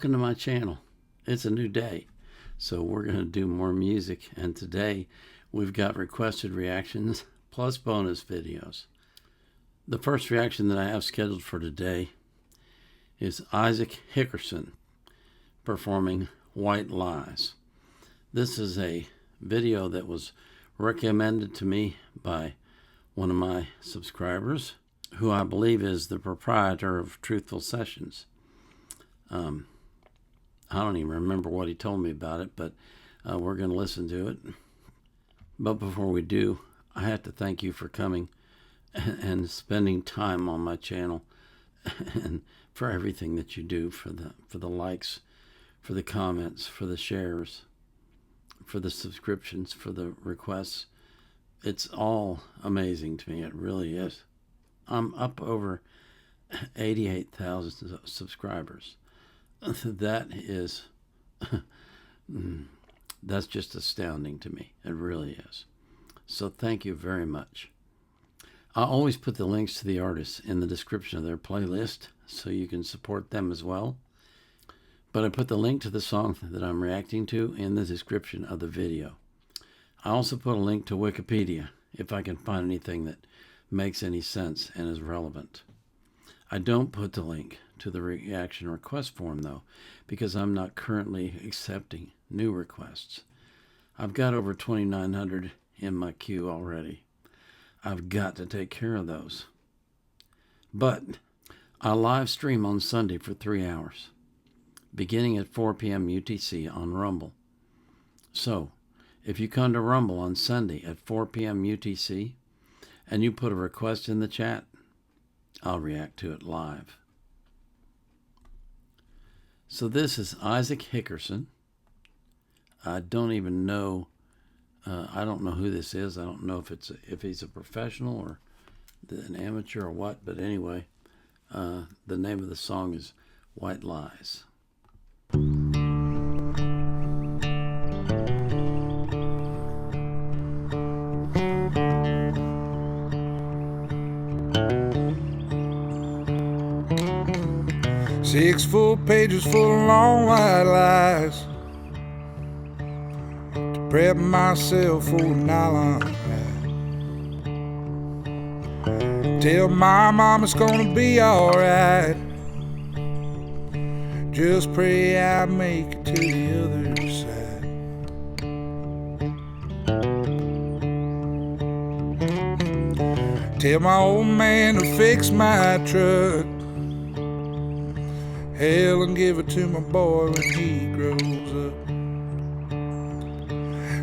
Welcome to my channel. It's a new day, so we're going to do more music, and today we've got requested reactions plus bonus videos. The first reaction that I have scheduled for today is Isaac Hickerson performing White Lies. This is a video that was recommended to me by one of my subscribers, who I believe is the proprietor of Truthful Sessions. I don't even remember what he told me about it, but we're going to listen to it. But before we do, I have to thank you for coming and spending time on my channel, and for everything that you do, for the likes, for the comments, for the shares, for the subscriptions, for the requests. It's all amazing to me. It really is. I'm up over 88,000 subscribers. That is, that's just astounding to me. It really is. So thank you very much. I always put the links to the artists in the description of their playlist so you can support them as well. But I put the link to the song that I'm reacting to in the description of the video. I also put a link to Wikipedia if I can find anything that makes any sense and is relevant. I don't put the link to the reaction request form, though, because I'm not currently accepting new requests. I've got over 2,900 in my queue already. I've got to take care of those. But I live stream on Sunday for 3 hours, beginning at 4 p.m. UTC on Rumble. So, if you come to Rumble on Sunday at 4 p.m. UTC and you put a request in the chat, I'll react to it live. So this is Isaac Hickerson. I don't even know. I don't know who this is. I don't know if he's a professional or an amateur or what. But anyway, the name of the song is White Lies. Six full pages full of long white lies to prep myself for a nylon hat. Tell my mom it's gonna be alright. Just pray I make it to the other side. Tell my old man to fix my truck. Hell, and give it to my boy when he grows up.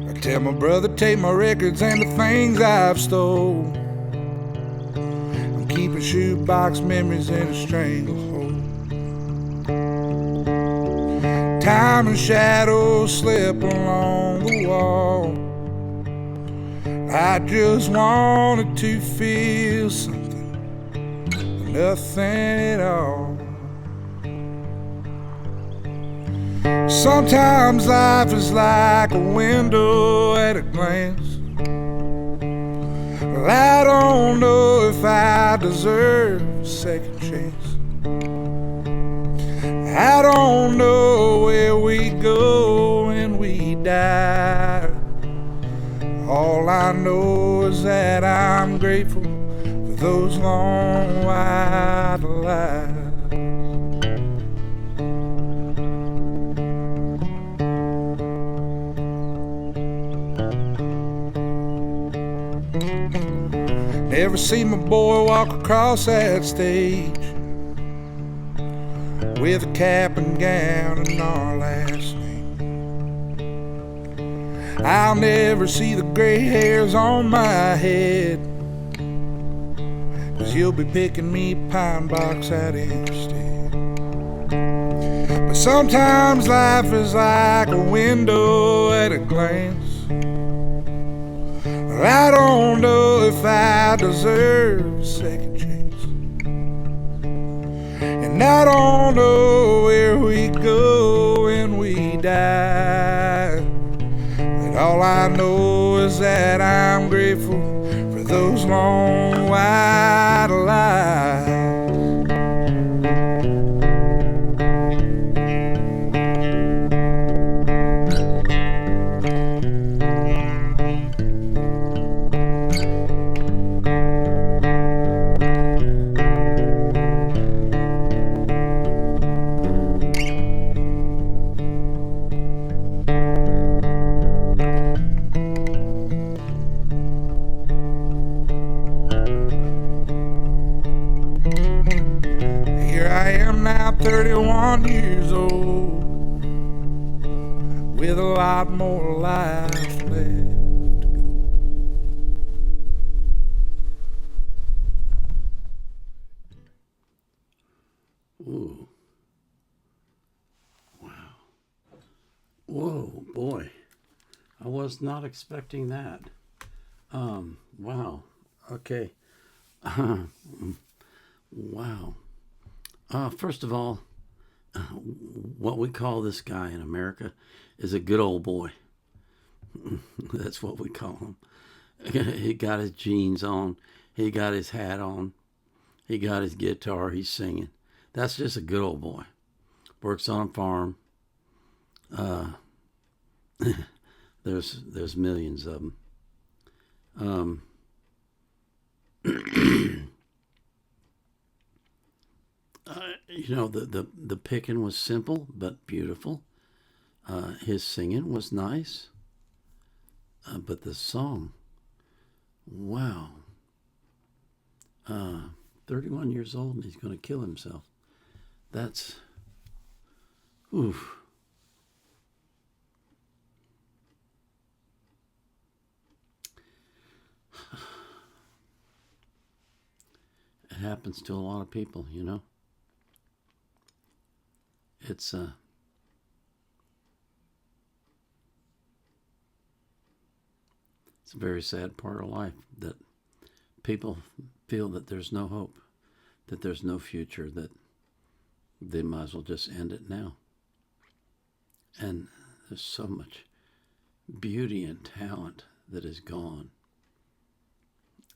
I tell my brother, take my records and the things I've stole. I'm keeping shoebox memories in a stranglehold. Time and shadows slip along the wall. I just wanted to feel something, nothing at all. Sometimes life is like a window at a glance. Well, I don't know if I deserve a second chance. I don't know where we go when we die. All I know is that I'm grateful for those long white lies. Never see my boy walk across that stage with a cap and gown and our last name. I'll never see the gray hairs on my head, 'cause you'll be picking me pine box out instead. But sometimes life is like a window at a glance. I don't know if I deserve a second chance, and I don't know where we go when we die. But all I know is that I'm grateful for those long white lies. 31 years old, with a lot more life left to go. Ooh. Wow. Whoa, boy. I was not expecting that. Wow. Okay. Wow. First of all, what we call this guy in America is a good old boy. That's what we call him. He got his jeans on. He got his hat on. He got his guitar. He's singing. That's just a good old boy. Works on a farm. There's millions of them. The picking was simple but beautiful. His singing was nice. But the song, wow. 31 years old and he's going to kill himself. That's, oof. It happens to a lot of people, you know. It's a very sad part of life that people feel that there's no hope, that there's no future, that they might as well just end it now. And there's so much beauty and talent that is gone.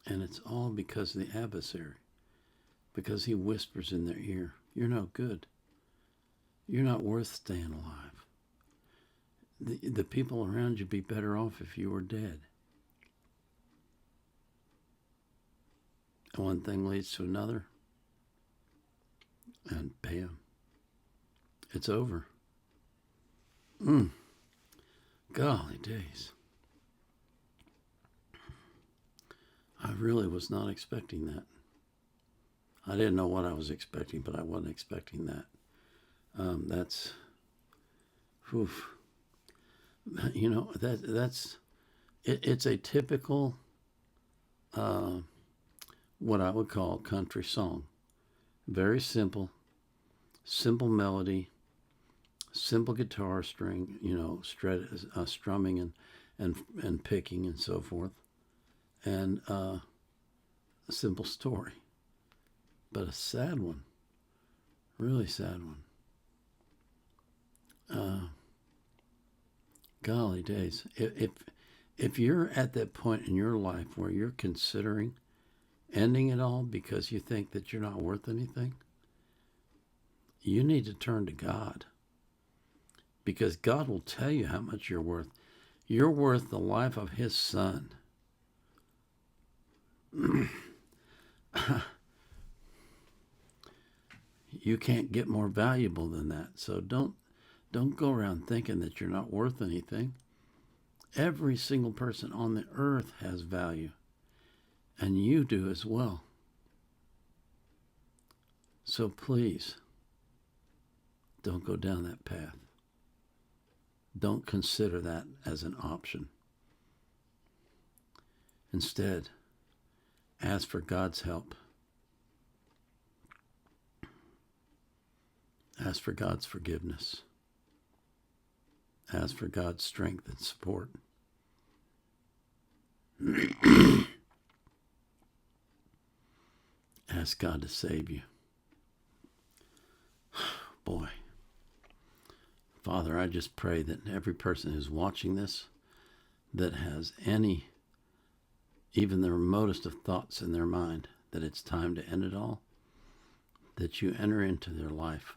And it's all because of the adversary, because he whispers in their ear, you're no good. You're not worth staying alive. The people around you would be better off if you were dead. And one thing leads to another, and bam, it's over. Golly days. I really was not expecting that. I didn't know what I was expecting, but I wasn't expecting that. That's, oof. You know, it's a typical, what I would call country song. Very simple melody, simple guitar string, you know, strumming and picking and so forth, and a simple story, but a sad one, really sad one. Golly days, if you're at that point in your life where you're considering ending it all because you think that you're not worth anything, you need to turn to God, because God will tell you how much you're worth. You're worth the life of His Son. You can't get more valuable than that. So don't go around thinking that you're not worth anything. Every single person on the earth has value, and you do as well. So please, don't go down that path. Don't consider that as an option. Instead, ask for God's help. Ask for God's forgiveness. Ask for God's strength and support. Ask God to save you. Boy. Father, I just pray that every person who's watching this, that has any, even the remotest of thoughts in their mind, that it's time to end it all, that you enter into their life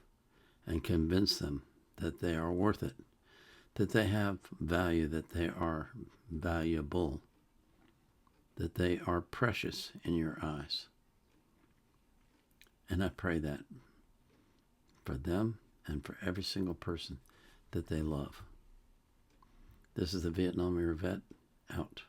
and convince them that they are worth it, that they have value, that they are valuable, that they are precious in your eyes. And I pray that for them and for every single person that they love. This is the Vietnam Era Vet, out.